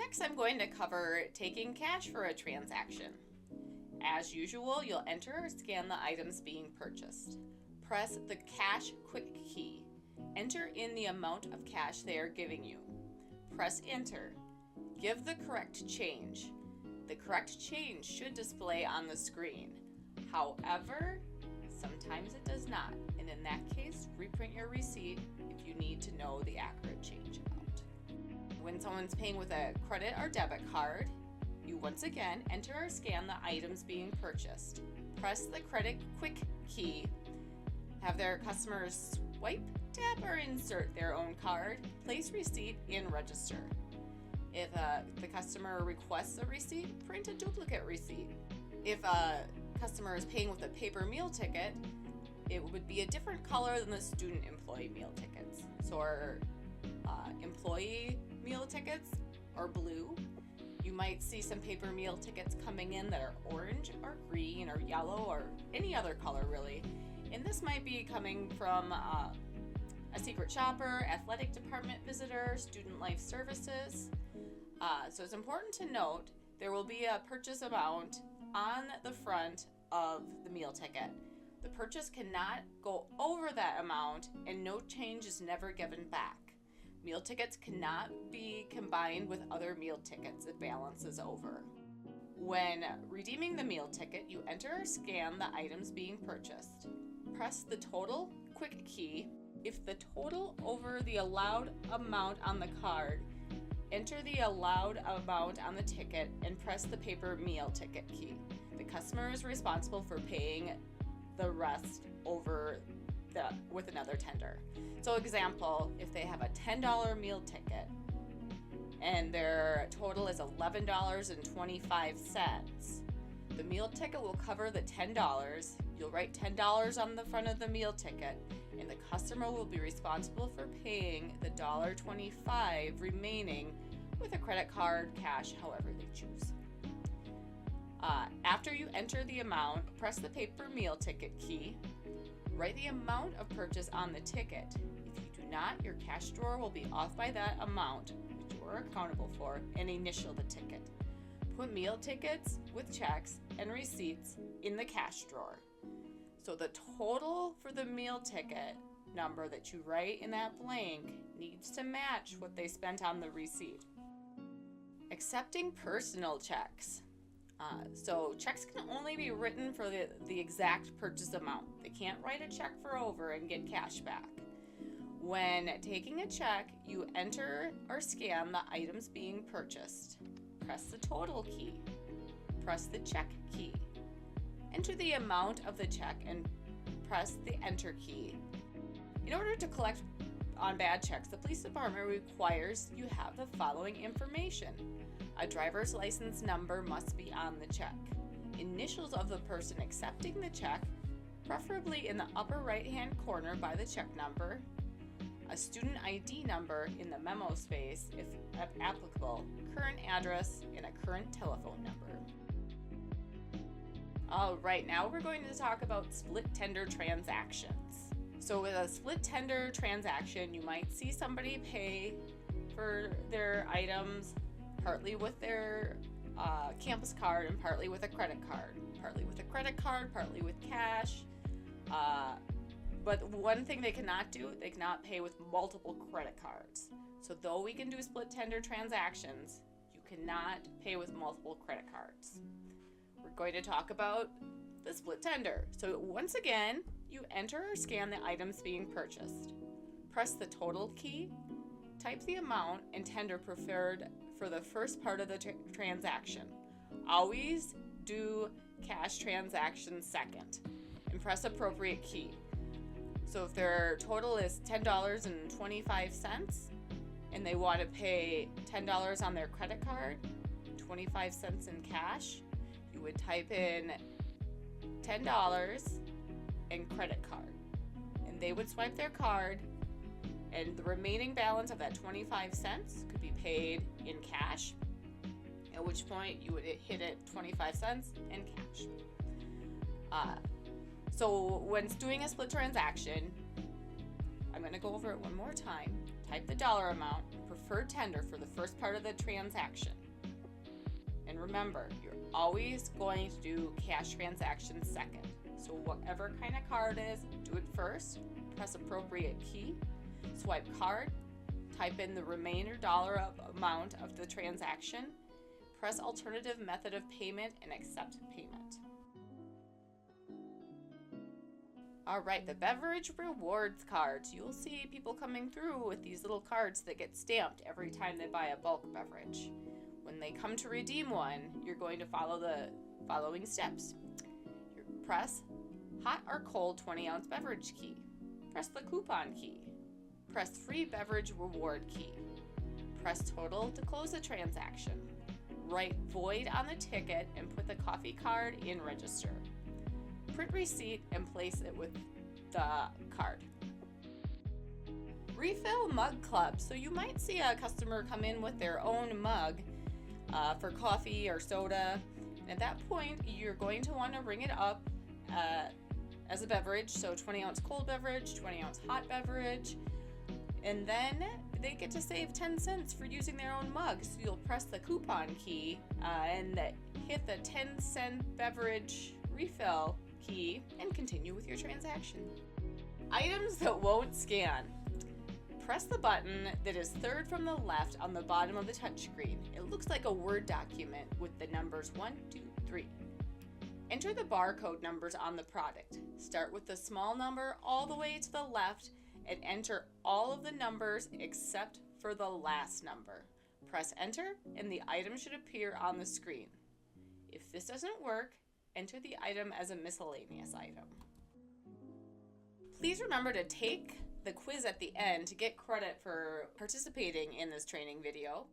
Next, I'm going to cover taking cash for a transaction. As usual, you'll enter or scan the items being purchased. Press the Cash Quick key. Enter in the amount of cash they are giving you. Press Enter. Give the correct change. The correct change should display on the screen. However, sometimes it does not, and in that case, reprint your receipt if you need to know the accurate change amount. When someone's paying with a credit or debit card, you once again enter or scan the items being purchased. Press the Credit Quick key. Have their customers swipe, tap, or insert their own card. Place receipt in register. If the customer requests a receipt, print a duplicate receipt. If a customer is paying with a paper meal ticket, it would be a different color than the student employee meal tickets. So our employee meal tickets are blue. You might see some paper meal tickets coming in that are orange or green or yellow or any other color really. And this might be coming from a secret shopper, athletic department visitor, student life services. So it's important to note there will be a purchase amount on the front of the meal ticket. The purchase cannot go over that amount and no change is never given back. Meal tickets cannot be combined with other meal tickets if balance is over. When redeeming the meal ticket, you enter or scan the items being purchased. Press the Total Quick key. If the total over the allowed amount on the card, enter the allowed amount on the ticket and press the paper meal ticket key. The customer is responsible for paying the rest over with another tender. So example, if they have a $10 meal ticket and their total is $11.25, the meal ticket will cover the $10. You'll write $10 on the front of the meal ticket, and the customer will be responsible for paying the $1.25 remaining with a credit card, cash, however they choose. After you enter the amount, press the paper meal ticket key. Write the amount of purchase on the ticket. If you do not, your cash drawer will be off by that amount, which you are accountable for, and initial the ticket. Put meal tickets with checks and receipts in the cash drawer. So the total for the meal ticket number that you write in that blank needs to match what they spent on the receipt. Accepting personal checks. So checks can only be written for the exact purchase amount. They can't write a check for over and get cash back. When taking a check, you enter or scan the items being purchased. Press the Total key. Press the Check key. Enter the amount of the check and press the Enter key. In order to collect on bad checks, the police department requires you have the following information. A driver's license number must be on the check. Initials of the person accepting the check, preferably in the upper right-hand corner by the check number. A student ID number in the memo space, if applicable, current address, and a current telephone number. All right, now we're going to talk about split tender transactions. So with a split tender transaction, you might see somebody pay for their items partly with their campus card and partly with a credit card. Partly with a credit card, partly with cash. But one thing they cannot do, they cannot pay with multiple credit cards. So though we can do split tender transactions, you cannot pay with multiple credit cards. We're going to talk about the split tender. So once again, you enter or scan the items being purchased. Press the Total key, type the amount and tender preferred for the first part of the transaction. Always do cash transactions second and press appropriate key. So if their total is $10.25 and they want to pay $10 on their credit card, 25 cents in cash, you would type in $10 and credit card. And they would swipe their card, and the remaining balance of that 25 cents could be paid in cash, at which point you would hit it 25 cents in cash. So when doing a split transaction, I'm going to go over it one more time. Type the dollar amount, preferred tender for the first part of the transaction. And remember, you're always going to do cash transactions second. So whatever kind of card is, do it first, press appropriate key, swipe card, type in the remainder dollar amount of the transaction, press alternative method of payment, and accept payment. All right, the beverage rewards cards. You'll see people coming through with these little cards that get stamped every time they buy a bulk beverage. When they come to redeem one, you're going to follow the following steps. Press hot or cold 20-ounce beverage key. Press the coupon key. Press free beverage reward key. Press total to close the transaction. Write void on the ticket and put the coffee card in register. Print receipt and place it with the card. Refill mug club. So you might see a customer come in with their own mug for coffee or soda. And at that point, you're going to want to ring it up as a beverage. So 20-ounce cold beverage, 20-ounce hot beverage. And then they get to save 10 cents for using their own mug. So you'll press the coupon key and hit the 10-cent beverage refill key and continue with your transaction. Items that won't scan. Press the button that is third from the left on the bottom of the touchscreen. It looks like a Word document with the numbers 1, 2, 3. Enter the barcode numbers on the product. Start with the small number all the way to the left and enter all of the numbers except for the last number. Press enter and the item should appear on the screen. If this doesn't work, enter the item as a miscellaneous item. Please remember to take the quiz at the end to get credit for participating in this training video.